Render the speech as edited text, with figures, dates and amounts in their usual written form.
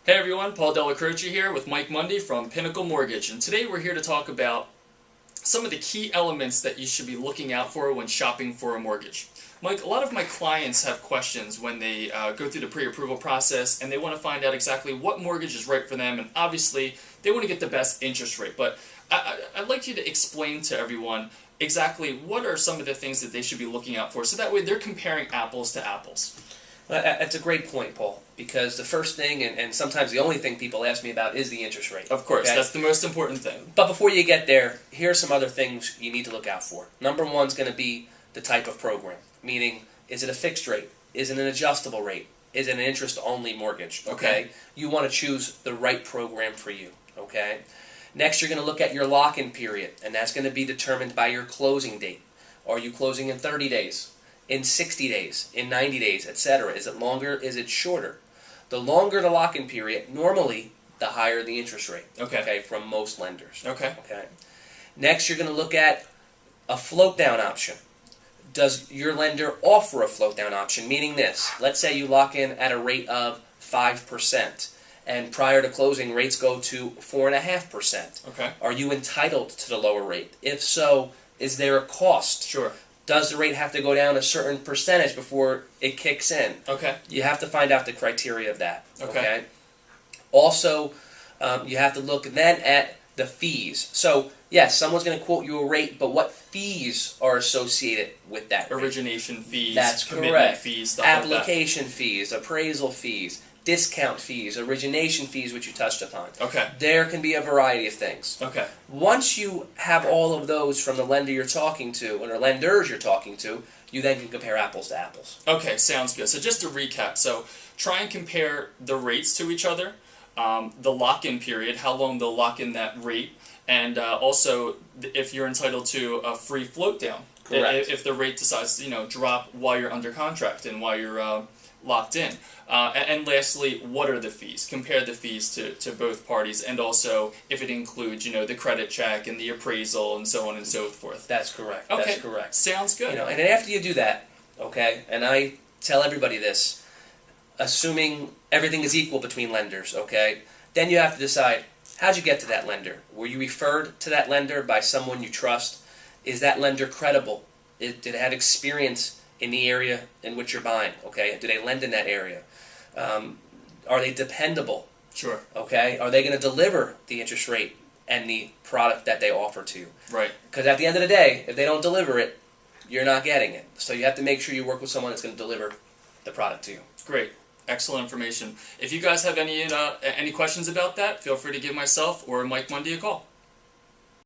Hey everyone, Paul Delacroce here with Mike Mundy from Pinnacle Mortgage, and today we're here to talk about some of the key elements that you should be looking out for when shopping for a mortgage. Mike, a lot of my clients have questions when they go through the pre-approval process and they want to find out exactly what mortgage is right for them, and obviously they want to get the best interest rate. But I'd like you to explain to everyone exactly what are some of the things that they should be looking out for, so that way they're comparing apples to apples. Well, that's a great point, Paul, because the first thing, and sometimes the only thing people ask me about is the interest rate. Of course, okay? That's the most important thing. But before you get there, here are some other things you need to look out for. Number one is going to be the type of program, meaning is it a fixed rate? Is it an adjustable rate? Is it an interest-only mortgage? Okay? You want to choose the right program for you. Okay? Next, you're going to look at your lock-in period, and that's going to be determined by your closing date. Are you closing in 30 days? In 60 days, in 90 days, etc. Is it longer? Is it shorter? The longer the lock-in period, normally, the higher the interest rate. Okay, from most lenders. Okay. Next, you're going to look at a float-down option. Does your lender offer a float-down option? Meaning this, let's say you lock in at a rate of 5%, and prior to closing, rates go to 4.5%. Okay. Are you entitled to the lower rate? If so, is there a cost? Sure. Does the rate have to go down a certain percentage before it kicks in? Okay. You have to find out the criteria of that. Okay. Also, you have to look then at the fees. So, yes, someone's going to quote you a rate, but what fees are associated with that rate? Origination fees, That's commitment correct. fees, stuff Application fees, appraisal fees, discount fees, origination fees, which you touched upon. Okay. There can be a variety of things. Okay. Once you have all of those from the lender you're talking to, or lenders you're talking to, you then can compare apples to apples. Okay, sounds good. So just to recap, so try and compare the rates to each other, the lock-in period, how long they'll lock in that rate, and also if you're entitled to a free float down. Correct. If the rate decides to drop while you're under contract and while you're locked in. And lastly, what are the fees? Compare the fees to both parties, and also if it includes, the credit check and the appraisal and so on and so forth. That's correct. Okay. That's correct. Sounds good. And then after you do that, okay, and I tell everybody this, assuming everything is equal between lenders, okay, then you have to decide, how'd you get to that lender? Were you referred to that lender by someone you trust? Is that lender credible? Did it have experience in the area in which you're buying? Okay, do they lend in that area? Are they dependable? Sure. Okay, are they going to deliver the interest rate and the product that they offer to you? Right. Because at the end of the day, if they don't deliver it, you're not getting it. So you have to make sure you work with someone that's going to deliver the product to you. Great. Excellent information. If you guys have any questions about that, feel free to give myself or Mike Mundy a call.